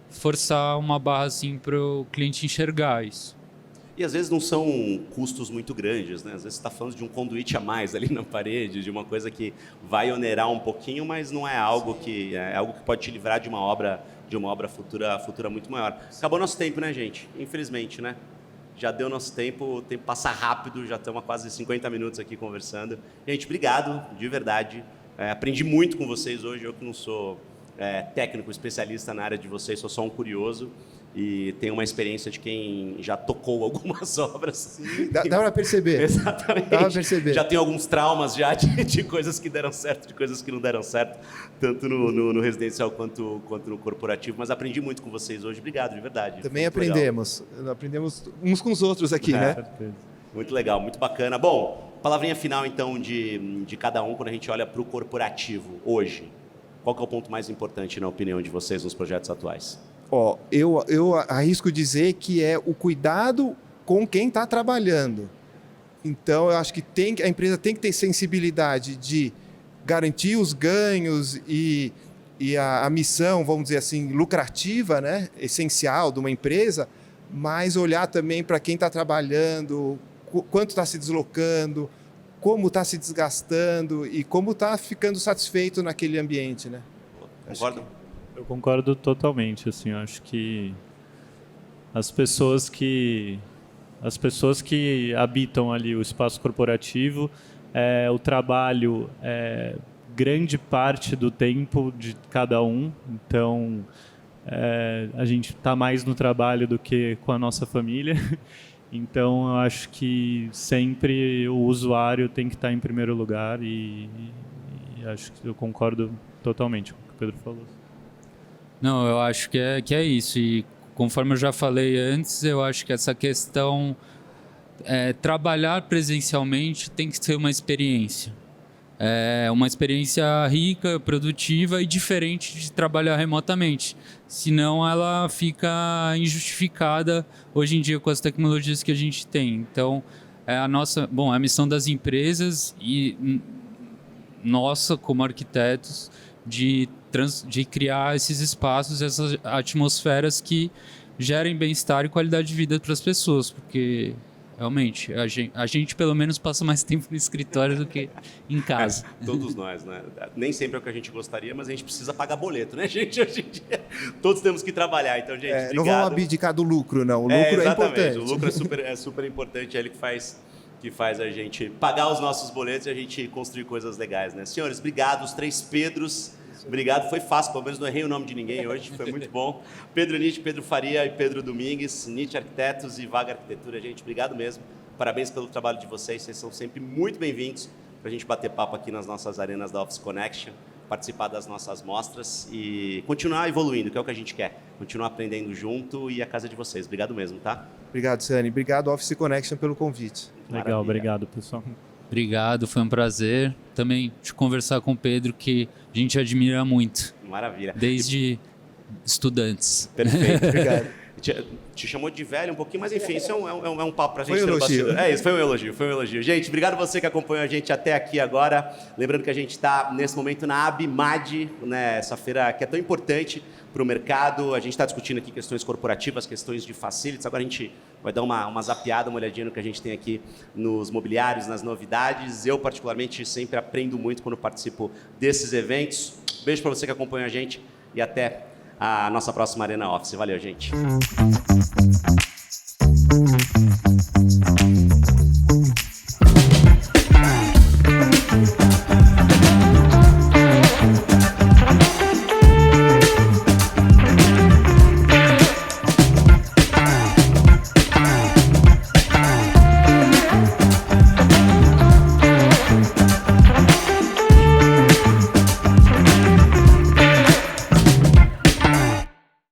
Speaker 4: forçar uma barra assim para o cliente enxergar isso.
Speaker 1: E às vezes não são custos muito grandes, né? Às vezes você está falando de um conduíte a mais ali na parede, de uma coisa que vai onerar um pouquinho, mas não é algo que pode te livrar de uma obra futura muito maior. Acabou nosso tempo, né, gente? Infelizmente, né? Já deu nosso tempo, o tempo passa rápido, já estamos há quase 50 minutos aqui conversando. Gente, obrigado, de verdade. Aprendi muito com vocês hoje, eu que não sou técnico, especialista na área de vocês, sou só um curioso. E tenho uma experiência de quem já tocou algumas obras.
Speaker 2: Sim, dá para perceber.
Speaker 1: Exatamente.
Speaker 2: Dá para perceber.
Speaker 1: Já tenho alguns traumas já de coisas que deram certo, de coisas que não deram certo, tanto no residencial quanto no corporativo. Mas aprendi muito com vocês hoje. Obrigado, de verdade.
Speaker 2: Também aprendemos. Legal. Aprendemos uns com os outros aqui, né?
Speaker 1: Muito legal, muito bacana. Bom, palavrinha final, então, de cada um quando a gente olha para o corporativo hoje. Qual que é o ponto mais importante, na opinião de vocês, nos projetos atuais?
Speaker 2: Eu arrisco dizer que é o cuidado com quem está trabalhando. Então, eu acho que a empresa tem que ter sensibilidade de garantir os ganhos e a missão, vamos dizer assim, lucrativa, né, essencial de uma empresa, mas olhar também para quem está trabalhando, quanto está se deslocando, como está se desgastando e como está ficando satisfeito naquele ambiente, né?
Speaker 1: Concordo?
Speaker 3: Eu concordo totalmente, assim, eu acho que as pessoas que habitam ali o espaço corporativo, o trabalho é grande parte do tempo de cada um, então a gente está mais no trabalho do que com a nossa família, então eu acho que sempre o usuário tem que estar em primeiro lugar e acho que eu concordo totalmente com o que o Pedro falou.
Speaker 4: Não, eu acho que é isso. E conforme eu já falei antes, eu acho que essa questão trabalhar presencialmente tem que ser uma experiência. Uma experiência rica, produtiva e diferente de trabalhar remotamente. Senão ela fica injustificada hoje em dia com as tecnologias que a gente tem. Então, a missão das empresas e nossa como arquitetos de criar esses espaços, essas atmosferas que gerem bem-estar e qualidade de vida para as pessoas, porque realmente a gente pelo menos passa mais tempo no escritório do que em casa.
Speaker 1: Todos nós, né? Nem sempre é o que a gente gostaria, mas a gente precisa pagar boleto, né, gente? Hoje em dia, todos temos que trabalhar, então, gente, obrigado.
Speaker 2: Não vamos abdicar do lucro, não. O lucro é importante.
Speaker 1: O lucro é super importante, é ele que faz a gente pagar os nossos boletos e a gente construir coisas legais, né? Senhores, obrigado, os 3 Pedros. Obrigado, foi fácil, pelo menos não errei o nome de ninguém hoje, foi muito bom. Pedro Nietzsche, Pedro Faria e Pedro Domingues, Nietzsche Arquitetos e Vaga Arquitetura, gente, obrigado mesmo. Parabéns pelo trabalho de vocês são sempre muito bem-vindos para a gente bater papo aqui nas nossas arenas da Office Connection, participar das nossas mostras e continuar evoluindo, que é o que a gente quer, continuar aprendendo junto e a casa de vocês. Obrigado mesmo, tá?
Speaker 2: Obrigado, Sani. Obrigado, Office Connection, pelo convite.
Speaker 3: Legal,
Speaker 1: Maravilha.
Speaker 3: obrigado, pessoal.
Speaker 4: Obrigado, foi um prazer também de conversar com o Pedro, que a gente admira muito.
Speaker 1: Maravilha.
Speaker 4: Desde estudantes.
Speaker 1: Perfeito.
Speaker 2: Obrigado.
Speaker 1: Te chamou de velho um pouquinho, mas enfim, isso é um papo pra gente
Speaker 2: Foi um
Speaker 1: ter no
Speaker 2: elogio.
Speaker 1: bastidor. Isso, foi um elogio. Gente, obrigado você que acompanhou a gente até aqui agora. Lembrando que a gente está, nesse momento, na ABMAD, né, essa feira que é tão importante para o mercado. A gente está discutindo aqui questões corporativas, questões de facilities. Agora a gente vai dar uma zapeada, uma olhadinha no que a gente tem aqui nos mobiliários, nas novidades. Eu, particularmente, sempre aprendo muito quando participo desses eventos. Beijo para você que acompanhou a gente e até a nossa próxima Arena Office. Valeu, gente.